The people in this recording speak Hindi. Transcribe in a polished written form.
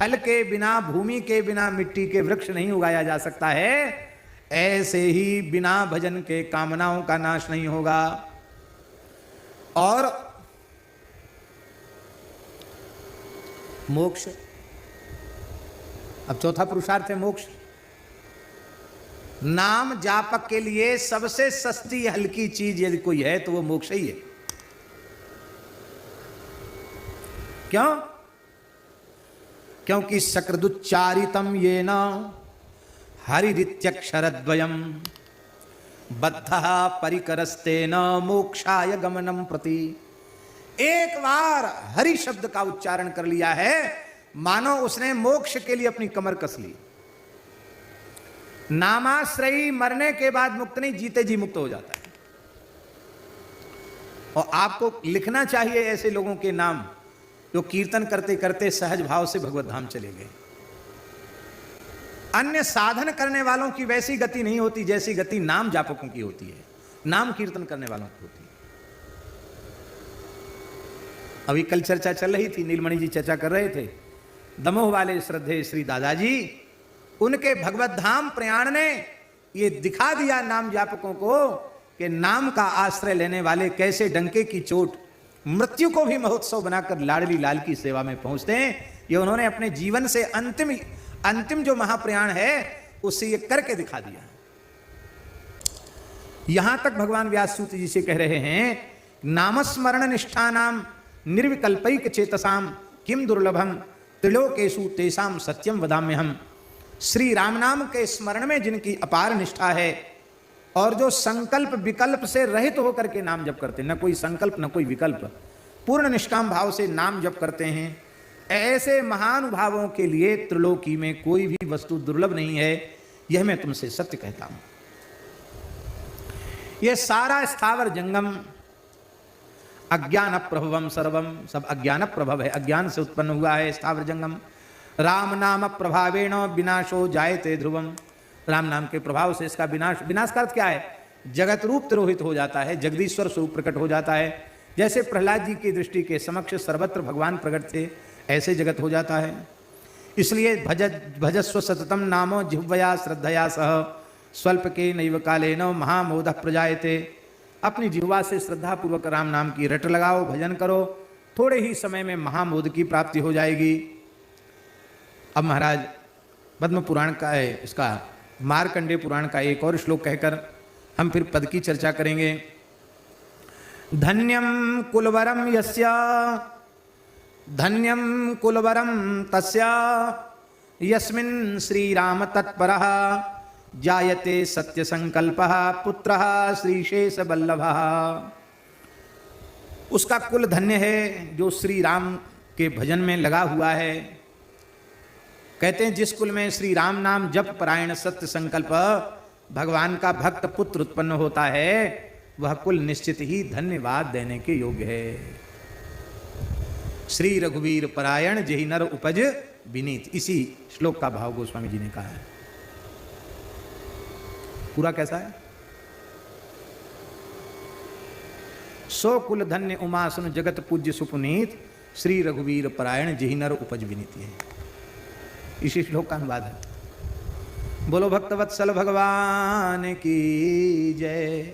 थल के बिना, भूमि के बिना मिट्टी के वृक्ष नहीं उगाया जा सकता है, ऐसे ही बिना भजन के कामनाओं का नाश नहीं होगा। और मोक्ष, अब चौथा पुरुषार्थ है मोक्ष। नाम जापक के लिए सबसे सस्ती हल्की चीज यदि कोई है तो वो मोक्ष ही है। क्यों? क्योंकि सकृदुच्चारितम ये न हरिरित्यक्षरद्वयम बद्धः परिकरस्ते न मोक्षाय गमनम प्रति। एक बार हरि शब्द का उच्चारण कर लिया है, मानो उसने मोक्ष के लिए अपनी कमर कस ली। नामाश्रयी मरने के बाद मुक्त नहीं, जीते जी मुक्त हो जाता है। और आपको लिखना चाहिए ऐसे लोगों के नाम जो कीर्तन करते करते सहज भाव से भगवत धाम चले गए। अन्य साधन करने वालों की वैसी गति नहीं होती जैसी गति नाम जापकों की होती है, नाम कीर्तन करने वालों की होती है। अभी कल चर्चा चल रही थी, नीलमणि जी चर्चा कर रहे थे, दमोह वाले श्रद्धेय श्री दादाजी, उनके भगवत धाम प्रयाण ने ये दिखा दिया नाम जापकों को कि नाम का आश्रय लेने वाले कैसे डंके की चोट मृत्यु को भी महोत्सव बनाकर लाडली लाल की सेवा में पहुंचते हैं। ये उन्होंने अपने जीवन से अंतिम जो महाप्रयाण है उससे ये करके दिखा दिया। यहां तक भगवान व्यास सूत जी से कह रहे हैं, नामस्मरण निष्ठानाम निर्विकल्पैक चेतसाम किम दुर्लभम त्रिलोकेषु तेषाम सत्यम वदाम्यहम। श्री राम नाम के स्मरण में जिनकी अपार निष्ठा है और जो संकल्प विकल्प से रहित होकर के नाम जप करते हैं, न कोई संकल्प न कोई विकल्प, पूर्ण निष्काम भाव से नाम जप करते हैं, ऐसे महानुभावों के लिए त्रिलोकी में कोई भी वस्तु दुर्लभ नहीं है। यह मैं तुमसे सत्य कहता हूं। यह सारा स्थावर जंगम अज्ञान प्रभवम सर्वम, सब अज्ञान प्रभव है, अज्ञान से उत्पन्न हुआ है स्थावर जंगम। राम नाम प्रभावेण विनाशो जायते ध्रुवम। राम नाम के प्रभाव से इसका विनाश का अर्थ क्या है? जगत रूप तिरोहित हो जाता है, जगदीश्वर स्वरूप प्रकट हो जाता है। जैसे प्रहलाद जी की दृष्टि के समक्ष सर्वत्र भगवान प्रकट थे, ऐसे जगत हो जाता है। इसलिए भजस्व सततम नामो जिह्वया श्रद्धया सह स्वल्प के नैव कालेन महामोदः प्रजायते। अपनी जिह्वा से श्रद्धा पूर्वक राम नाम की रट लगाओ, भजन करो, थोड़े ही समय में महामोद की प्राप्ति हो जाएगी। अब महाराज पद्म पुराण का है, इसका मार्कंडेय पुराण का एक और श्लोक कहकर हम फिर पद की चर्चा करेंगे। धन्यम कुलवरम यस्य धन्यम कुलवरम तस्य यस्मिन् श्रीराम तत्परः जायते सत्य संकल्पः पुत्रः श्रीशेष बल्लभः। उसका कुल धन्य है जो श्री राम के भजन में लगा हुआ है। कहते हैं जिस कुल में श्री राम नाम जप परायण सत्य संकल्प भगवान का भक्त पुत्र उत्पन्न होता है, वह कुल निश्चित ही धन्यवाद देने के योग्य है। श्री रघुवीर परायण जेहि नर उपज विनीत, इसी श्लोक का भाव गोस्वामी जी ने कहा है। पूरा कैसा है? सो कुल धन्य उमा सुन जगत पूज्य सुपुनीत श्री रघुवीर परायण जेहि नर उपज विनीत है, इसी श्लोक का अनुवाद है। बोलो भक्तवत्सल भगवान की जय।